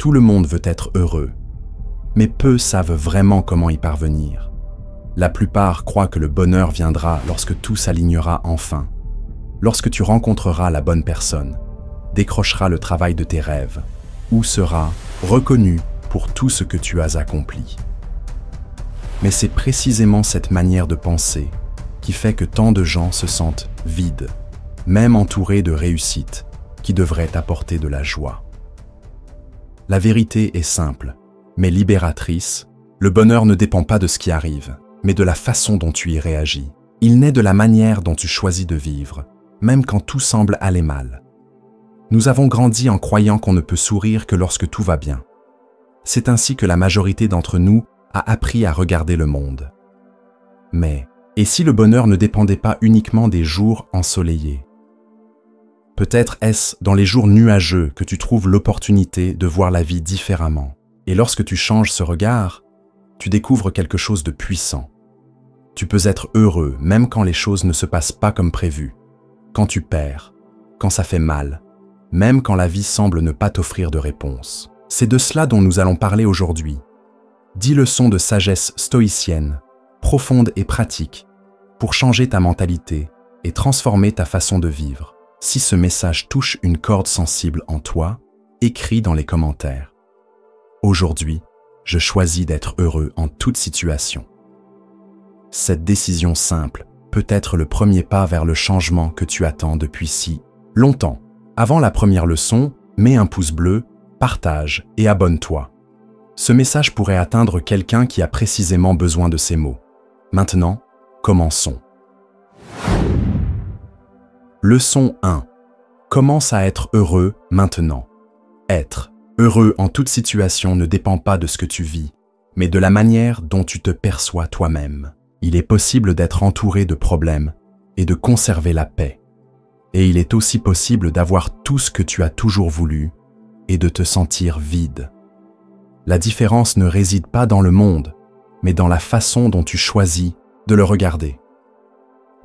Tout le monde veut être heureux, mais peu savent vraiment comment y parvenir. La plupart croient que le bonheur viendra lorsque tout s'alignera enfin, lorsque tu rencontreras la bonne personne, décrocheras le travail de tes rêves, ou seras reconnu pour tout ce que tu as accompli. Mais c'est précisément cette manière de penser qui fait que tant de gens se sentent vides, même entourés de réussites qui devraient apporter de la joie. La vérité est simple, mais libératrice. Le bonheur ne dépend pas de ce qui arrive, mais de la façon dont tu y réagis. Il naît de la manière dont tu choisis de vivre, même quand tout semble aller mal. Nous avons grandi en croyant qu'on ne peut sourire que lorsque tout va bien. C'est ainsi que la majorité d'entre nous a appris à regarder le monde. Mais, et si le bonheur ne dépendait pas uniquement des jours ensoleillés? Peut-être est-ce dans les jours nuageux que tu trouves l'opportunité de voir la vie différemment. Et lorsque tu changes ce regard, tu découvres quelque chose de puissant. Tu peux être heureux même quand les choses ne se passent pas comme prévu, quand tu perds, quand ça fait mal, même quand la vie semble ne pas t'offrir de réponse. C'est de cela dont nous allons parler aujourd'hui. 10 leçons de sagesse stoïcienne, profondes et pratiques, pour changer ta mentalité et transformer ta façon de vivre. Si ce message touche une corde sensible en toi, écris dans les commentaires. Aujourd'hui, je choisis d'être heureux en toute situation. Cette décision simple peut être le premier pas vers le changement que tu attends depuis si longtemps. Avant la première leçon, mets un pouce bleu, partage et abonne-toi. Ce message pourrait atteindre quelqu'un qui a précisément besoin de ces mots. Maintenant, commençons. Leçon 1. Commence à être heureux maintenant. Être heureux en toute situation ne dépend pas de ce que tu vis, mais de la manière dont tu te perçois toi-même. Il est possible d'être entouré de problèmes et de conserver la paix. Et il est aussi possible d'avoir tout ce que tu as toujours voulu et de te sentir vide. La différence ne réside pas dans le monde, mais dans la façon dont tu choisis de le regarder.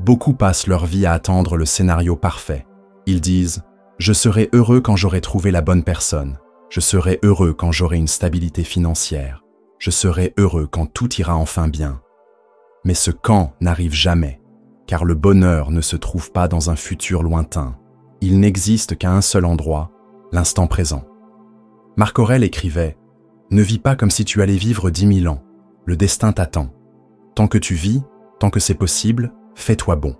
Beaucoup passent leur vie à attendre le scénario parfait. Ils disent « Je serai heureux quand j'aurai trouvé la bonne personne. Je serai heureux quand j'aurai une stabilité financière. Je serai heureux quand tout ira enfin bien. » Mais ce « quand » n'arrive jamais, car le bonheur ne se trouve pas dans un futur lointain. Il n'existe qu'à un seul endroit, l'instant présent. Marc Aurèle écrivait « Ne vis pas comme si tu allais vivre 10 000 ans. Le destin t'attend. Tant que tu vis, tant que c'est possible, fais-toi bon. »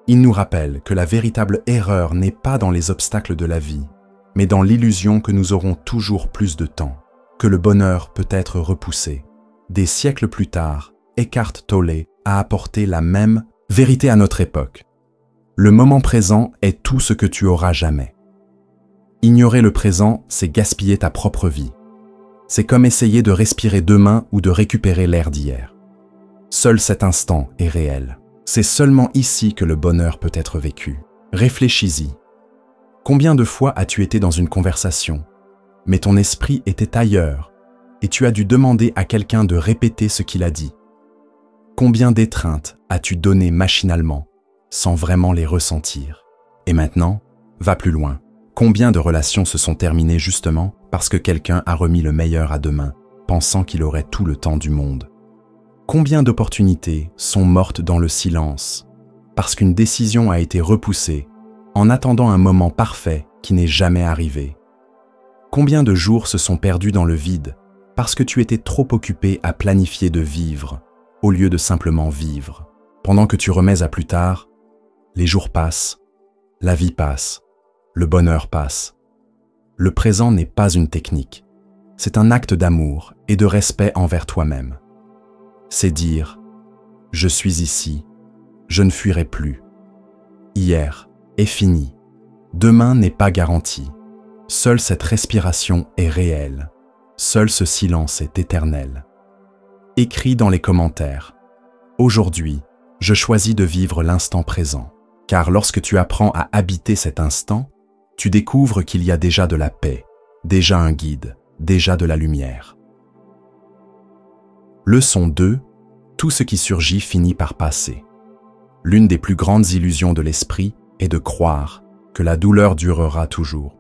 Il nous rappelle que la véritable erreur n'est pas dans les obstacles de la vie, mais dans l'illusion que nous aurons toujours plus de temps, que le bonheur peut être repoussé. Des siècles plus tard, Eckhart Tolle a apporté la même vérité à notre époque. Le moment présent est tout ce que tu auras jamais. Ignorer le présent, c'est gaspiller ta propre vie. C'est comme essayer de respirer demain ou de récupérer l'air d'hier. Seul cet instant est réel. C'est seulement ici que le bonheur peut être vécu. Réfléchis-y. Combien de fois as-tu été dans une conversation, mais ton esprit était ailleurs et tu as dû demander à quelqu'un de répéter ce qu'il a dit? Combien d'étreintes as-tu données machinalement, sans vraiment les ressentir? Et maintenant, va plus loin. Combien de relations se sont terminées justement parce que quelqu'un a remis le meilleur à demain, pensant qu'il aurait tout le temps du monde? Combien d'opportunités sont mortes dans le silence, parce qu'une décision a été repoussée, en attendant un moment parfait qui n'est jamais arrivé? Combien de jours se sont perdus dans le vide, parce que tu étais trop occupé à planifier de vivre, au lieu de simplement vivre? Pendant que tu remets à plus tard, les jours passent, la vie passe, le bonheur passe. Le présent n'est pas une technique, c'est un acte d'amour et de respect envers toi-même. C'est dire « Je suis ici, je ne fuirai plus. Hier est fini, demain n'est pas garanti. Seule cette respiration est réelle, seul ce silence est éternel. » Écris dans les commentaires « Aujourd'hui, je choisis de vivre l'instant présent. » Car lorsque tu apprends à habiter cet instant, tu découvres qu'il y a déjà de la paix, déjà un guide, déjà de la lumière. Leçon 2. Tout ce qui surgit finit par passer. L'une des plus grandes illusions de l'esprit est de croire que la douleur durera toujours.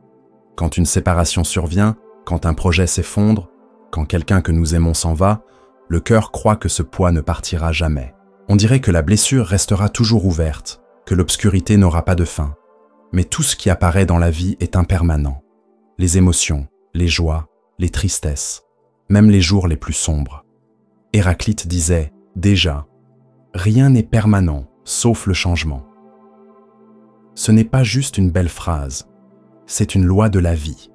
Quand une séparation survient, Quand un projet s'effondre, quand quelqu'un que nous aimons s'en va, le cœur croit que ce poids ne partira jamais. On dirait que la blessure restera toujours ouverte, que l'obscurité n'aura pas de fin. Mais tout ce qui apparaît dans la vie est impermanent. Les émotions, les joies, les tristesses, même les jours les plus sombres. Héraclite disait, déjà, rien n'est permanent, sauf le changement. Ce n'est pas juste une belle phrase, c'est une loi de la vie.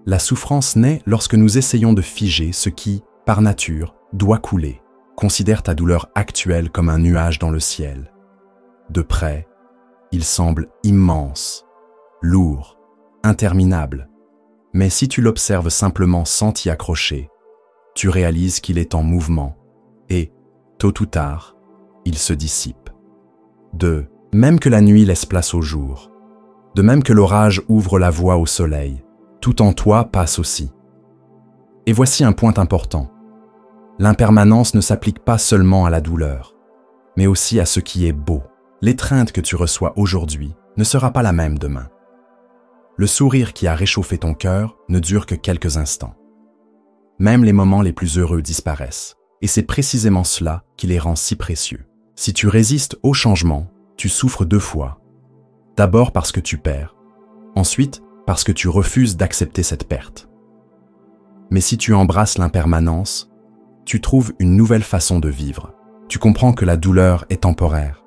La souffrance naît lorsque nous essayons de figer ce qui, par nature, doit couler. Considère ta douleur actuelle comme un nuage dans le ciel. De près, il semble immense, lourd, interminable. Mais si tu l'observes simplement sans t'y accrocher, tu réalises qu'il est en mouvement et, tôt ou tard, il se dissipe. 2. Même que la nuit laisse place au jour, de même que l'orage ouvre la voie au soleil, tout en toi passe aussi. Et voici un point important. L'impermanence ne s'applique pas seulement à la douleur, mais aussi à ce qui est beau. L'étreinte que tu reçois aujourd'hui ne sera pas la même demain. Le sourire qui a réchauffé ton cœur ne dure que quelques instants. Même les moments les plus heureux disparaissent, et c'est précisément cela qui les rend si précieux. Si tu résistes au changement, tu souffres 2 fois. D'abord parce que tu perds, ensuite parce que tu refuses d'accepter cette perte. Mais si tu embrasses l'impermanence, tu trouves une nouvelle façon de vivre. Tu comprends que la douleur est temporaire,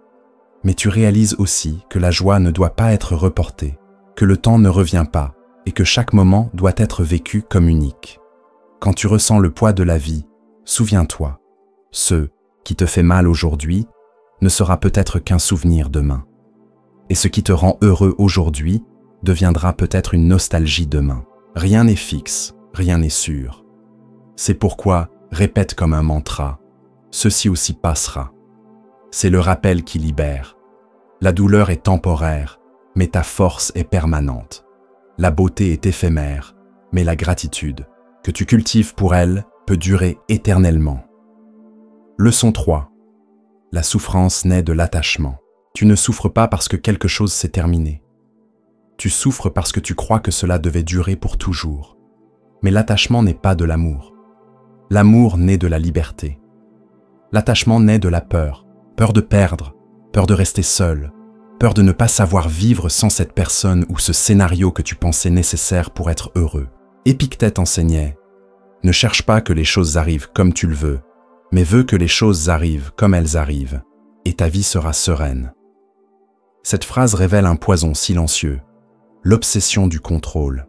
mais tu réalises aussi que la joie ne doit pas être reportée, que le temps ne revient pas et que chaque moment doit être vécu comme unique. Quand tu ressens le poids de la vie, souviens-toi, ce qui te fait mal aujourd'hui ne sera peut-être qu'un souvenir demain. Et ce qui te rend heureux aujourd'hui deviendra peut-être une nostalgie demain. Rien n'est fixe, rien n'est sûr. C'est pourquoi répète comme un mantra, ceci aussi passera. C'est le rappel qui libère. La douleur est temporaire, mais ta force est permanente. La beauté est éphémère, mais la gratitude que tu cultives pour elle peut durer éternellement. Leçon 3. La souffrance naît de l'attachement. Tu ne souffres pas parce que quelque chose s'est terminé. Tu souffres parce que tu crois que cela devait durer pour toujours. Mais l'attachement n'est pas de l'amour. L'amour naît de la liberté. L'attachement naît de la peur. Peur de perdre, peur de rester seul, peur de ne pas savoir vivre sans cette personne ou ce scénario que tu pensais nécessaire pour être heureux. Épictète enseignait « Ne cherche pas que les choses arrivent comme tu le veux, mais veux que les choses arrivent comme elles arrivent, et ta vie sera sereine. » Cette phrase révèle un poison silencieux, l'obsession du contrôle.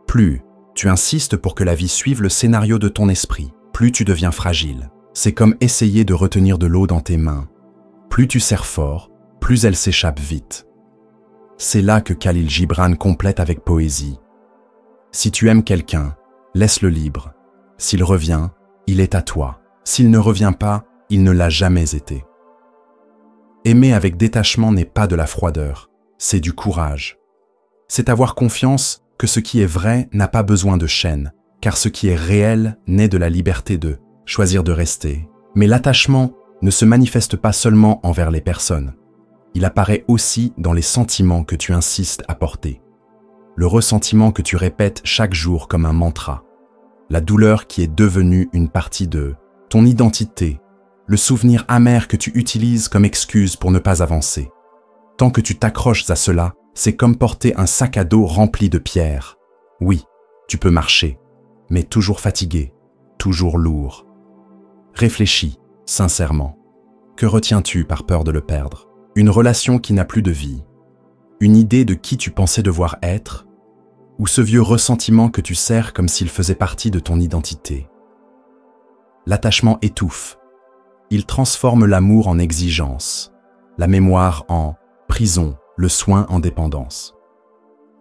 Plus tu insistes pour que la vie suive le scénario de ton esprit, plus tu deviens fragile. C'est comme essayer de retenir de l'eau dans tes mains. Plus tu serres fort, plus elle s'échappe vite. C'est là que Khalil Gibran complète avec poésie. Si tu aimes quelqu'un, laisse-le libre. S'il revient, il est à toi. S'il ne revient pas, il ne l'a jamais été. Aimer avec détachement n'est pas de la froideur, c'est du courage. C'est avoir confiance que ce qui est vrai n'a pas besoin de chaînes, car ce qui est réel naît de la liberté de choisir de rester. Mais l'attachement ne se manifeste pas seulement envers les personnes. Il apparaît aussi dans les sentiments que tu insistes à porter. Le ressentiment que tu répètes chaque jour comme un mantra. La douleur qui est devenue une partie de ton identité. Le souvenir amer que tu utilises comme excuse pour ne pas avancer. Tant que tu t'accroches à cela, c'est comme porter un sac à dos rempli de pierres. Oui, tu peux marcher, mais toujours fatigué, toujours lourd. Réfléchis, sincèrement. Que retiens-tu par peur de le perdre? Une relation qui n'a plus de vie? Une idée de qui tu pensais devoir être? Ou ce vieux ressentiment que tu serres comme s'il faisait partie de ton identité? L'attachement étouffe. Il transforme l'amour en exigence, la mémoire en prison, le soin en dépendance.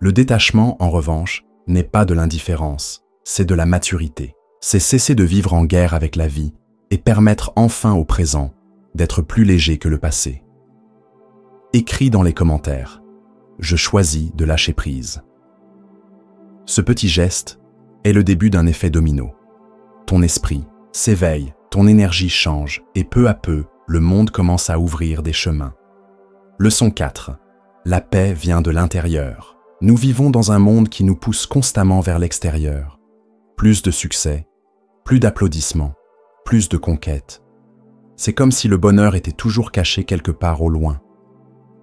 Le détachement, en revanche, n'est pas de l'indifférence, c'est de la maturité. C'est cesser de vivre en guerre avec la vie et permettre enfin au présent d'être plus léger que le passé. Écris dans les commentaires « Je choisis de lâcher prise ». Ce petit geste est le début d'un effet domino. Ton esprit s'éveille, ton énergie change et peu à peu, le monde commence à ouvrir des chemins. Leçon 4. La paix vient de l'intérieur. Nous vivons dans un monde qui nous pousse constamment vers l'extérieur. Plus de succès, plus d'applaudissements, plus de conquêtes. C'est comme si le bonheur était toujours caché quelque part au loin.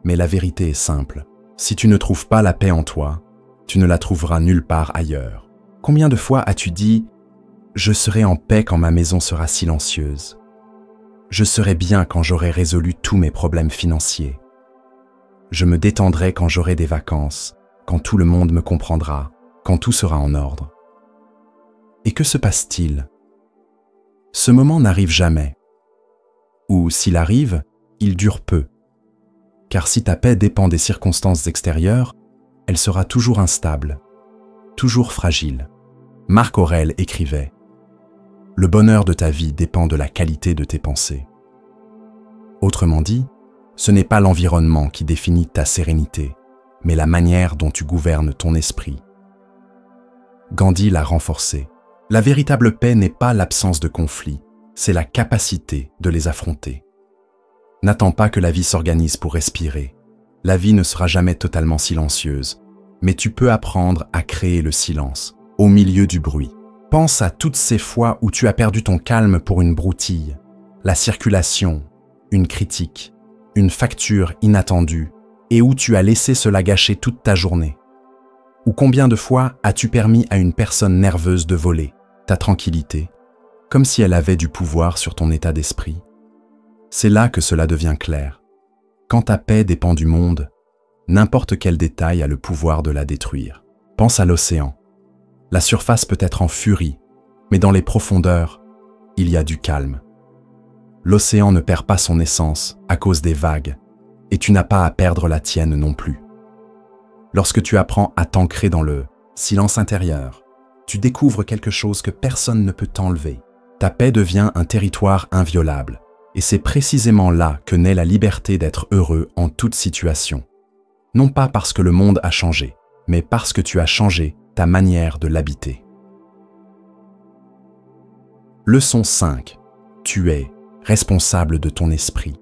Mais la vérité est simple. Si tu ne trouves pas la paix en toi, tu ne la trouveras nulle part ailleurs. Combien de fois as-tu dit « Je serai en paix quand ma maison sera silencieuse. Je serai bien quand j'aurai résolu tous mes problèmes financiers. Je me détendrai quand j'aurai des vacances, quand tout le monde me comprendra, quand tout sera en ordre. » Et que se passe-t-il? Ce moment n'arrive jamais. Ou s'il arrive, il dure peu. Car si ta paix dépend des circonstances extérieures, elle sera toujours instable, toujours fragile. Marc Aurèle écrivait « Le bonheur de ta vie dépend de la qualité de tes pensées. » Autrement dit, ce n'est pas l'environnement qui définit ta sérénité, mais la manière dont tu gouvernes ton esprit. Gandhi l'a renforcé. La véritable paix n'est pas l'absence de conflits, c'est la capacité de les affronter. N'attends pas que la vie s'organise pour respirer. La vie ne sera jamais totalement silencieuse, mais tu peux apprendre à créer le silence, au milieu du bruit. Pense à toutes ces fois où tu as perdu ton calme pour une broutille, la circulation, une critique, une facture inattendue, et où tu as laissé cela gâcher toute ta journée. Ou combien de fois as-tu permis à une personne nerveuse de voler ta tranquillité, comme si elle avait du pouvoir sur ton état d'esprit? C'est là que cela devient clair. Quand ta paix dépend du monde, n'importe quel détail a le pouvoir de la détruire. Pense à l'océan. La surface peut être en furie, mais dans les profondeurs, il y a du calme. L'océan ne perd pas son essence à cause des vagues, et tu n'as pas à perdre la tienne non plus. Lorsque tu apprends à t'ancrer dans le silence intérieur, tu découvres quelque chose que personne ne peut t'enlever. Ta paix devient un territoire inviolable, et c'est précisément là que naît la liberté d'être heureux en toute situation. Non pas parce que le monde a changé, mais parce que tu as changé ta manière de l'habiter. Leçon 5. Tu es responsable de ton esprit.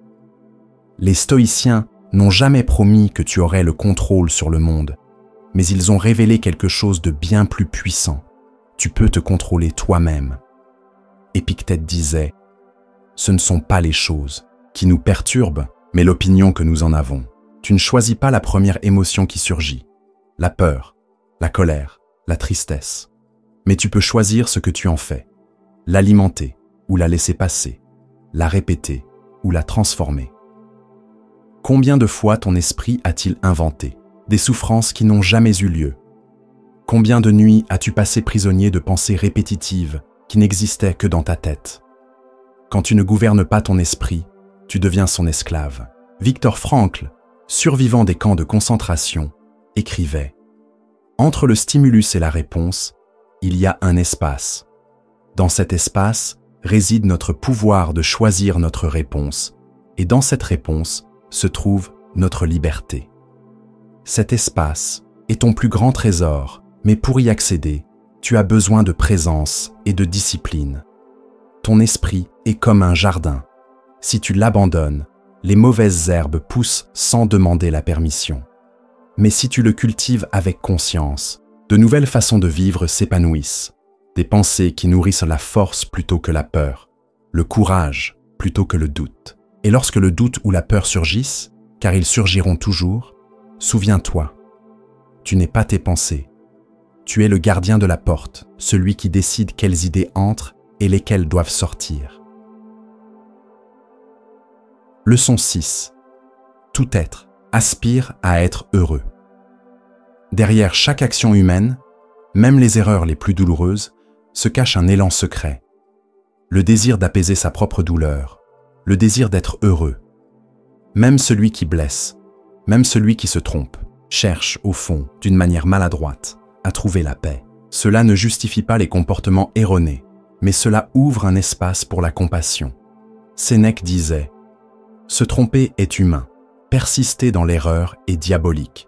Les stoïciens n'ont jamais promis que tu aurais le contrôle sur le monde, mais ils ont révélé quelque chose de bien plus puissant. Tu peux te contrôler toi-même. Épictète disait « Ce ne sont pas les choses qui nous perturbent, mais l'opinion que nous en avons. Tu ne choisis pas la première émotion qui surgit, la peur, la colère, la tristesse. Mais tu peux choisir ce que tu en fais, l'alimenter ou la laisser passer, la répéter ou la transformer. Combien de fois ton esprit a-t-il inventé des souffrances qui n'ont jamais eu lieu? Combien de nuits as-tu passé prisonnier de pensées répétitives qui n'existaient que dans ta tête? Quand tu ne gouvernes pas ton esprit, tu deviens son esclave. Viktor Frankl, survivant des camps de concentration, écrivait « Entre le stimulus et la réponse, il y a un espace. Dans cet espace réside notre pouvoir de choisir notre réponse, et dans cette réponse se trouve notre liberté. Cet espace est ton plus grand trésor, mais pour y accéder, tu as besoin de présence et de discipline. Ton esprit est comme un jardin. Si tu l'abandonnes, les mauvaises herbes poussent sans demander la permission. Mais si tu le cultives avec conscience, de nouvelles façons de vivre s'épanouissent. Des pensées qui nourrissent la force plutôt que la peur, le courage plutôt que le doute. Et lorsque le doute ou la peur surgissent, car ils surgiront toujours, souviens-toi, tu n'es pas tes pensées. Tu es le gardien de la porte, celui qui décide quelles idées entrent et lesquelles doivent sortir. Leçon 6. Tout être aspire à être heureux. Derrière chaque action humaine, même les erreurs les plus douloureuses, se cache un élan secret. Le désir d'apaiser sa propre douleur, le désir d'être heureux. Même celui qui blesse, même celui qui se trompe, cherche, au fond, d'une manière maladroite, à trouver la paix. Cela ne justifie pas les comportements erronés, mais cela ouvre un espace pour la compassion. Sénèque disait « Se tromper est humain, persister dans l'erreur est diabolique ».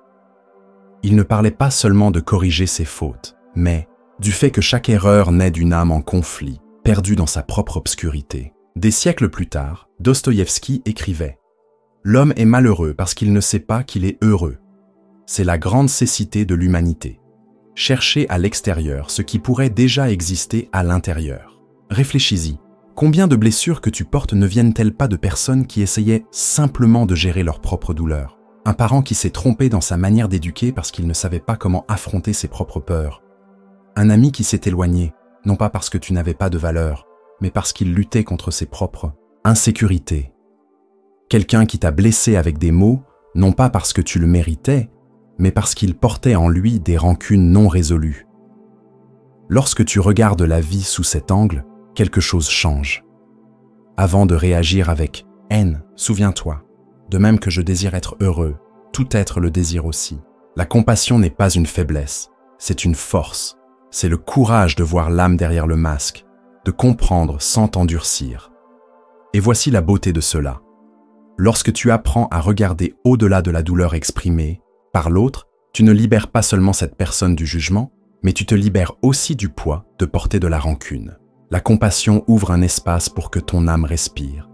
Il ne parlait pas seulement de corriger ses fautes, mais du fait que chaque erreur naît d'une âme en conflit, perdue dans sa propre obscurité. Des siècles plus tard, Dostoïevski écrivait « L'homme est malheureux parce qu'il ne sait pas qu'il est heureux. c'est la grande cécité de l'humanité. Chercher à l'extérieur ce qui pourrait déjà exister à l'intérieur. Réfléchis-y. Combien de blessures que tu portes ne viennent-elles pas de personnes qui essayaient simplement de gérer leur propre douleur? Un parent qui s'est trompé dans sa manière d'éduquer parce qu'il ne savait pas comment affronter ses propres peurs. Un ami qui s'est éloigné, non pas parce que tu n'avais pas de valeur, mais parce qu'il luttait contre ses propres insécurités. Quelqu'un qui t'a blessé avec des mots, non pas parce que tu le méritais, mais parce qu'il portait en lui des rancunes non résolues. Lorsque tu regardes la vie sous cet angle, quelque chose change. Avant de réagir avec haine, souviens-toi, de même que je désire être heureux, tout être le désire aussi. La compassion n'est pas une faiblesse, c'est une force. C'est le courage de voir l'âme derrière le masque, de comprendre sans t'endurcir. Et voici la beauté de cela. Lorsque tu apprends à regarder au-delà de la douleur exprimée par l'autre, tu ne libères pas seulement cette personne du jugement, mais tu te libères aussi du poids de porter de la rancune. La compassion ouvre un espace pour que ton âme respire.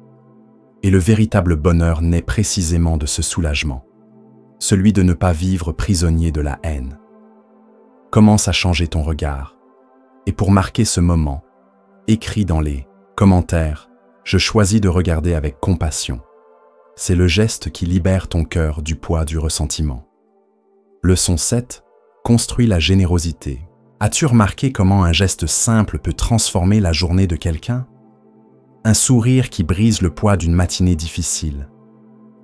Et le véritable bonheur naît précisément de ce soulagement, celui de ne pas vivre prisonnier de la haine. Commence à changer ton regard. Et pour marquer ce moment, écris dans les commentaires « Je choisis de regarder avec compassion ». C'est le geste qui libère ton cœur du poids du ressentiment. Leçon 7. Construis la générosité. As-tu remarqué comment un geste simple peut transformer la journée de quelqu'un? Un sourire qui brise le poids d'une matinée difficile.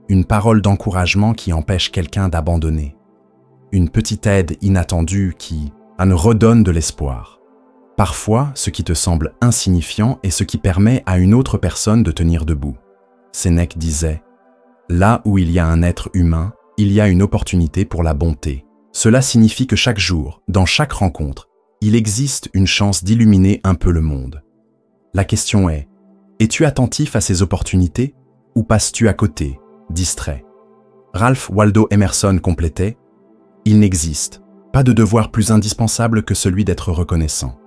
Une parole d'encouragement qui empêche quelqu'un d'abandonner. Une petite aide inattendue qui nous redonne de l'espoir. Parfois, ce qui te semble insignifiant est ce qui permet à une autre personne de tenir debout. Sénèque disait « Là où il y a un être humain, il y a une opportunité pour la bonté. Cela signifie que chaque jour, dans chaque rencontre, il existe une chance d'illuminer un peu le monde. La question est, es-tu attentif à ces opportunités ou passes-tu à côté, distrait? Ralph Waldo Emerson complétait « Il n'existe pas de devoir plus indispensable que celui d'être reconnaissant. »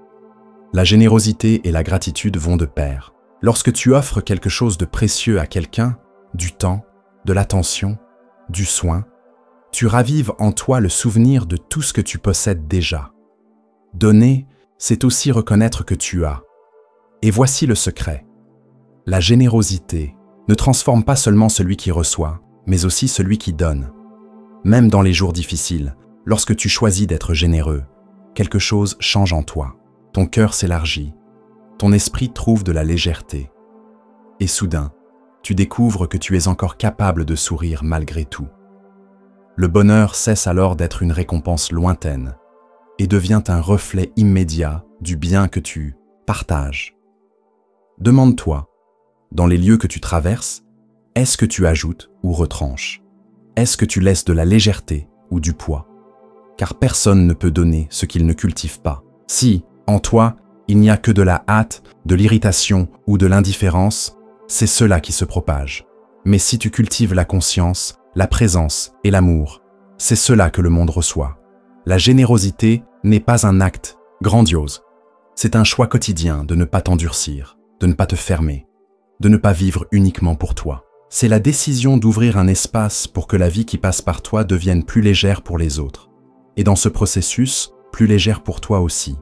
La générosité et la gratitude vont de pair. Lorsque tu offres quelque chose de précieux à quelqu'un, du temps, de l'attention, du soin, tu ravives en toi le souvenir de tout ce que tu possèdes déjà. Donner, c'est aussi reconnaître que tu as. Et voici le secret. La générosité ne transforme pas seulement celui qui reçoit, mais aussi celui qui donne. Même dans les jours difficiles, lorsque tu choisis d'être généreux, quelque chose change en toi. Ton cœur s'élargit, ton esprit trouve de la légèreté. Et soudain, tu découvres que tu es encore capable de sourire malgré tout. Le bonheur cesse alors d'être une récompense lointaine et devient un reflet immédiat du bien que tu partages. Demande-toi, dans les lieux que tu traverses, est-ce que tu ajoutes ou retranches? Est-ce que tu laisses de la légèreté ou du poids? Car personne ne peut donner ce qu'il ne cultive pas. Si, en toi, il n'y a que de la hâte, de l'irritation ou de l'indifférence, c'est cela qui se propage. Mais si tu cultives la conscience, la présence et l'amour, c'est cela que le monde reçoit. La générosité n'est pas un acte grandiose. C'est un choix quotidien de ne pas t'endurcir, de ne pas te fermer, de ne pas vivre uniquement pour toi. C'est la décision d'ouvrir un espace pour que la vie qui passe par toi devienne plus légère pour les autres. Et dans ce processus, plus légère pour toi aussi.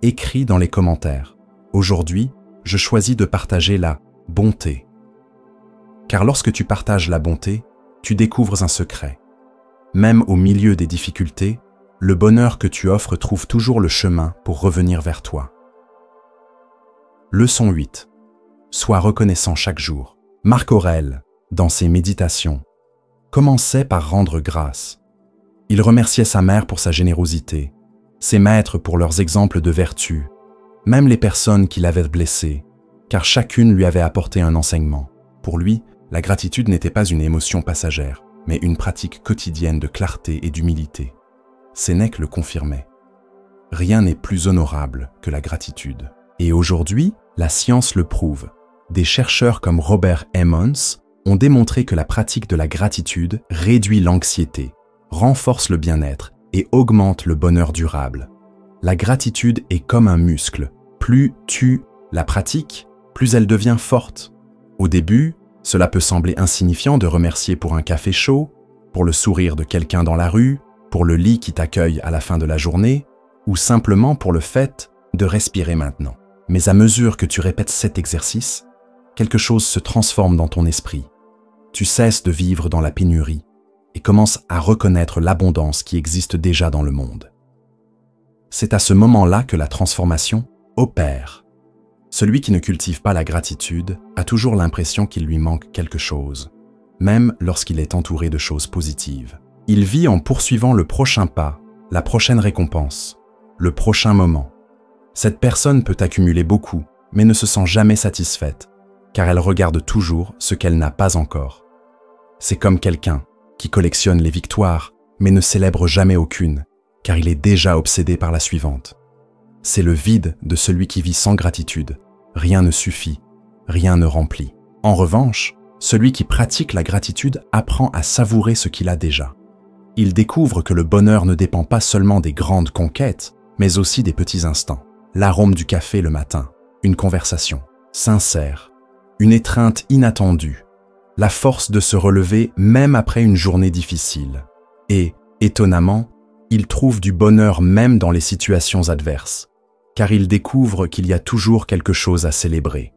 Écris dans les commentaires. Aujourd'hui, je choisis de partager la bonté. Car lorsque tu partages la bonté, tu découvres un secret. Même au milieu des difficultés, le bonheur que tu offres trouve toujours le chemin pour revenir vers toi. Leçon 8. Sois reconnaissant chaque jour. Marc Aurèle, dans ses méditations, commençait par rendre grâce. Il remerciait sa mère pour sa générosité, ses maîtres pour leurs exemples de vertu, même les personnes qui l'avaient blessé, car chacune lui avait apporté un enseignement. Pour lui, la gratitude n'était pas une émotion passagère, mais une pratique quotidienne de clarté et d'humilité. Sénèque le confirmait. Rien n'est plus honorable que la gratitude. Et aujourd'hui, la science le prouve. Des chercheurs comme Robert Emmons ont démontré que la pratique de la gratitude réduit l'anxiété, renforce le bien-être et augmente le bonheur durable. La gratitude est comme un muscle. Plus tu la pratiques, plus elle devient forte. Au début, cela peut sembler insignifiant de remercier pour un café chaud, pour le sourire de quelqu'un dans la rue, pour le lit qui t'accueille à la fin de la journée, ou simplement pour le fait de respirer maintenant. Mais à mesure que tu répètes cet exercice, quelque chose se transforme dans ton esprit. Tu cesses de vivre dans la pénurie et commences à reconnaître l'abondance qui existe déjà dans le monde. C'est à ce moment-là que la transformation opère. Celui qui ne cultive pas la gratitude a toujours l'impression qu'il lui manque quelque chose, même lorsqu'il est entouré de choses positives. Il vit en poursuivant le prochain pas, la prochaine récompense, le prochain moment. Cette personne peut accumuler beaucoup, mais ne se sent jamais satisfaite, car elle regarde toujours ce qu'elle n'a pas encore. C'est comme quelqu'un qui collectionne les victoires, mais ne célèbre jamais aucune, car il est déjà obsédé par la suivante. C'est le vide de celui qui vit sans gratitude. Rien ne suffit, rien ne remplit. En revanche, celui qui pratique la gratitude apprend à savourer ce qu'il a déjà. Il découvre que le bonheur ne dépend pas seulement des grandes conquêtes, mais aussi des petits instants. L'arôme du café le matin, une conversation sincère, une étreinte inattendue, la force de se relever même après une journée difficile. Et, étonnamment, il trouve du bonheur même dans les situations adverses, car il découvre qu'il y a toujours quelque chose à célébrer.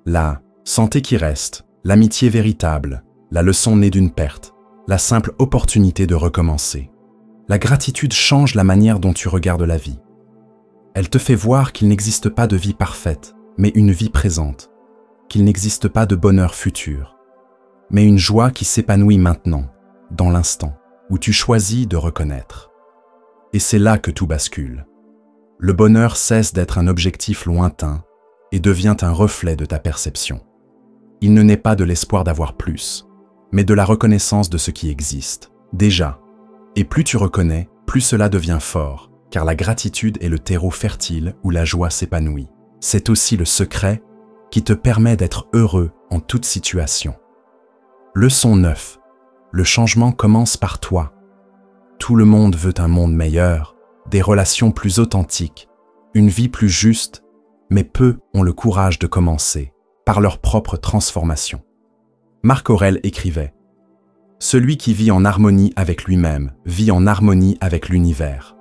La santé qui reste, l'amitié véritable, la leçon née d'une perte, la simple opportunité de recommencer. La gratitude change la manière dont tu regardes la vie. Elle te fait voir qu'il n'existe pas de vie parfaite, mais une vie présente, qu'il n'existe pas de bonheur futur, mais une joie qui s'épanouit maintenant, dans l'instant, où tu choisis de reconnaître. Et c'est là que tout bascule. Le bonheur cesse d'être un objectif lointain et devient un reflet de ta perception. Il ne naît pas de l'espoir d'avoir plus, mais de la reconnaissance de ce qui existe, déjà. Et plus tu reconnais, plus cela devient fort, car la gratitude est le terreau fertile où la joie s'épanouit. C'est aussi le secret qui te permet d'être heureux en toute situation. Leçon 9. Le changement commence par toi. Tout le monde veut un monde meilleur, des relations plus authentiques, une vie plus juste, mais peu ont le courage de commencer par leur propre transformation. Marc Aurèle écrivait « Celui qui vit en harmonie avec lui-même vit en harmonie avec l'univers. »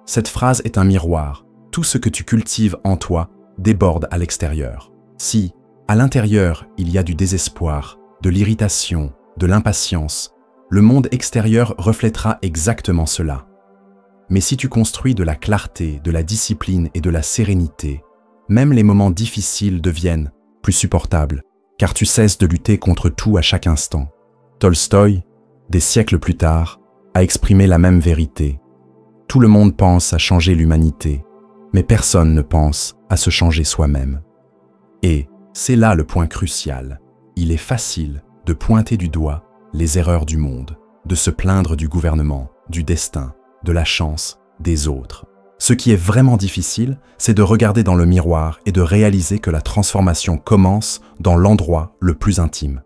Cette phrase est un miroir. Tout ce que tu cultives en toi déborde à l'extérieur. Si, à l'intérieur, il y a du désespoir, de l'irritation, de l'impatience, le monde extérieur reflètera exactement cela. Mais si tu construis de la clarté, de la discipline et de la sérénité, même les moments difficiles deviennent plus supportables, car tu cesses de lutter contre tout à chaque instant. Tolstoï, des siècles plus tard, a exprimé la même vérité. Tout le monde pense à changer l'humanité, mais personne ne pense à se changer soi-même. Et c'est là le point crucial. Il est facile de pointer du doigt les erreurs du monde, de se plaindre du gouvernement, du destin, de la chance, des autres. Ce qui est vraiment difficile, c'est de regarder dans le miroir et de réaliser que la transformation commence dans l'endroit le plus intime.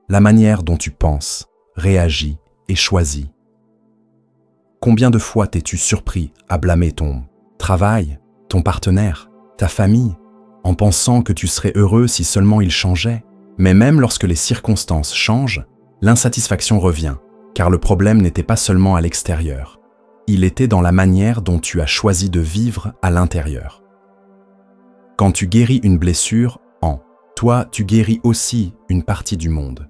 La manière dont tu penses, réagis et choisis. Combien de fois t'es-tu surpris à blâmer ton travail, ton partenaire, ta famille, en pensant que tu serais heureux si seulement il changeait? Mais même lorsque les circonstances changent, l'insatisfaction revient, car le problème n'était pas seulement à l'extérieur. Il était dans la manière dont tu as choisi de vivre à l'intérieur. Quand tu guéris une blessure, toi, tu guéris aussi une partie du monde.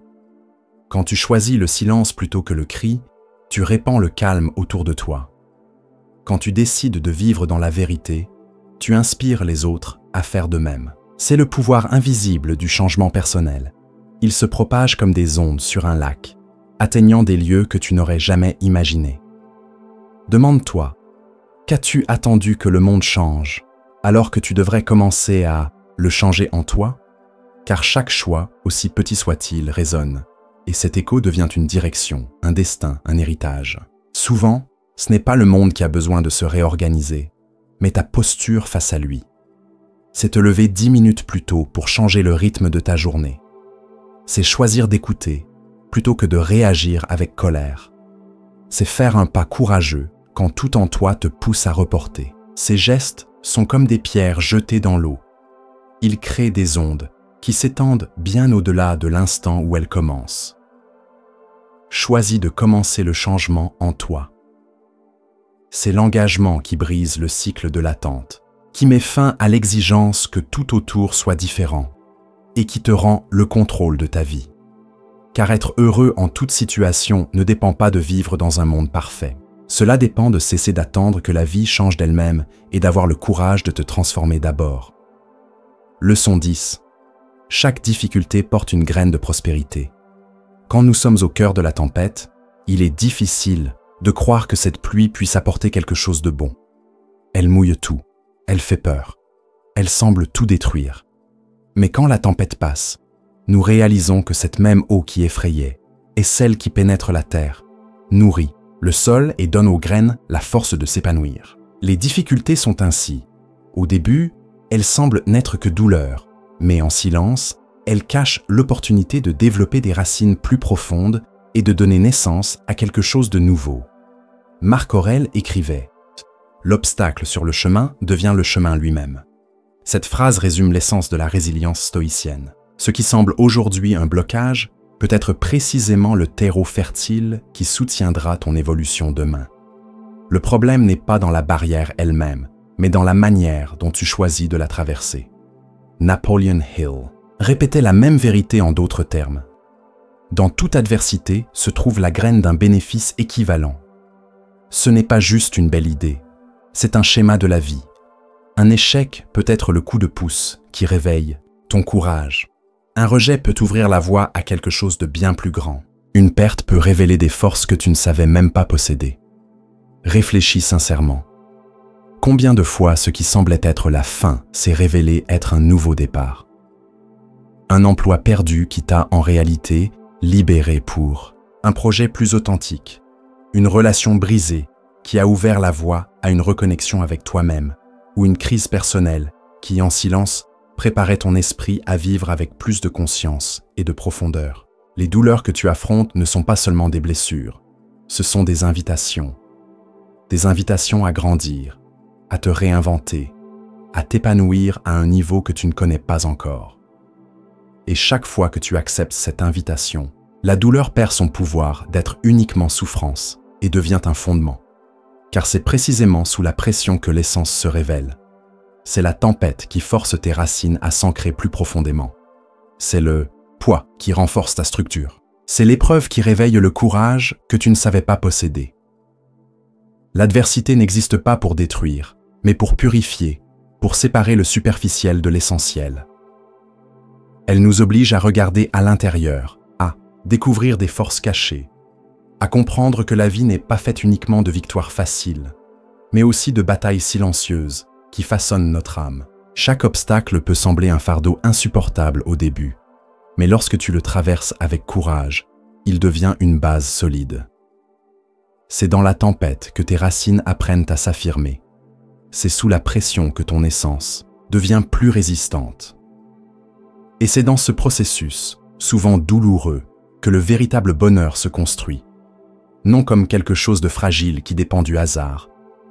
Quand tu choisis le silence plutôt que le cri, tu répands le calme autour de toi. Quand tu décides de vivre dans la vérité, tu inspires les autres à faire de même. C'est le pouvoir invisible du changement personnel. Il se propage comme des ondes sur un lac, atteignant des lieux que tu n'aurais jamais imaginés. Demande-toi, qu'as-tu attendu que le monde change, alors que tu devrais commencer à le changer en toi? Car chaque choix, aussi petit soit-il, résonne, et cet écho devient une direction, un destin, un héritage. Souvent, ce n'est pas le monde qui a besoin de se réorganiser, mais ta posture face à lui. C'est te lever 10 minutes plus tôt pour changer le rythme de ta journée. C'est choisir d'écouter, plutôt que de réagir avec colère. C'est faire un pas courageux quand tout en toi te pousse à reporter. Ces gestes sont comme des pierres jetées dans l'eau. Ils créent des ondes qui s'étendent bien au-delà de l'instant où elles commencent. choisis de commencer le changement en toi. C'est l'engagement qui brise le cycle de l'attente, qui met fin à l'exigence que tout autour soit différent et qui te rend le contrôle de ta vie. Car être heureux en toute situation ne dépend pas de vivre dans un monde parfait. Cela dépend de cesser d'attendre que la vie change d'elle-même et d'avoir le courage de te transformer d'abord. Leçon 10. Chaque difficulté porte une graine de prospérité. Quand nous sommes au cœur de la tempête, il est difficile de croire que cette pluie puisse apporter quelque chose de bon. Elle mouille tout, elle fait peur, elle semble tout détruire. Mais quand la tempête passe, nous réalisons que cette même eau qui effrayait est celle qui pénètre la terre, nourrit le sol et donne aux graines la force de s'épanouir. Les difficultés sont ainsi. Au début, elles semblent n'être que douleur, mais en silence, elles cachent l'opportunité de développer des racines plus profondes et de donner naissance à quelque chose de nouveau. Marc Aurèle écrivait « L'obstacle sur le chemin devient le chemin lui-même ». Cette phrase résume l'essence de la résilience stoïcienne. Ce qui semble aujourd'hui un blocage peut être précisément le terreau fertile qui soutiendra ton évolution demain. Le problème n'est pas dans la barrière elle-même, mais dans la manière dont tu choisis de la traverser. Napoleon Hill répétait la même vérité en d'autres termes. Dans toute adversité se trouve la graine d'un bénéfice équivalent. Ce n'est pas juste une belle idée, c'est un schéma de la vie. Un échec peut être le coup de pouce qui réveille ton courage. Un rejet peut ouvrir la voie à quelque chose de bien plus grand. Une perte peut révéler des forces que tu ne savais même pas posséder. Réfléchis sincèrement. Combien de fois ce qui semblait être la fin s'est révélé être un nouveau départ? Un emploi perdu qui t'a en réalité libéré pour un projet plus authentique, une relation brisée qui a ouvert la voie à une reconnexion avec toi-même, ou une crise personnelle qui, en silence, préparait ton esprit à vivre avec plus de conscience et de profondeur. Les douleurs que tu affrontes ne sont pas seulement des blessures, ce sont des invitations à grandir, à te réinventer, à t'épanouir à un niveau que tu ne connais pas encore. Et chaque fois que tu acceptes cette invitation, la douleur perd son pouvoir d'être uniquement souffrance et devient un fondement. Car c'est précisément sous la pression que l'essence se révèle. C'est la tempête qui force tes racines à s'ancrer plus profondément. C'est le poids qui renforce ta structure. C'est l'épreuve qui réveille le courage que tu ne savais pas posséder. L'adversité n'existe pas pour détruire, mais pour purifier, pour séparer le superficiel de l'essentiel. Elle nous oblige à regarder à l'intérieur, à découvrir des forces cachées, à comprendre que la vie n'est pas faite uniquement de victoires faciles, mais aussi de batailles silencieuses qui façonnent notre âme. Chaque obstacle peut sembler un fardeau insupportable au début, mais lorsque tu le traverses avec courage, il devient une base solide. C'est dans la tempête que tes racines apprennent à s'affirmer. C'est sous la pression que ton essence devient plus résistante. Et c'est dans ce processus, souvent douloureux, que le véritable bonheur se construit. Non comme quelque chose de fragile qui dépend du hasard,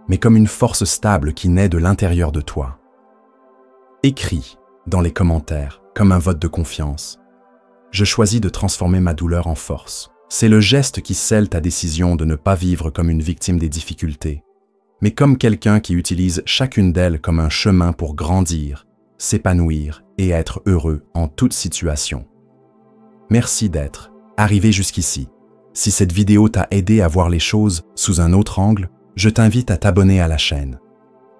mais comme une force stable qui naît de l'intérieur de toi. Écris dans les commentaires, comme un vote de confiance. Je choisis de transformer ma douleur en force. C'est le geste qui scelle ta décision de ne pas vivre comme une victime des difficultés, mais comme quelqu'un qui utilise chacune d'elles comme un chemin pour grandir, s'épanouir et être heureux en toute situation. Merci d'être arrivé jusqu'ici. Si cette vidéo t'a aidé à voir les choses sous un autre angle, je t'invite à t'abonner à la chaîne.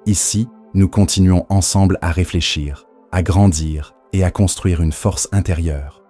Ici, nous continuons ensemble à réfléchir, à grandir et à construire une force intérieure.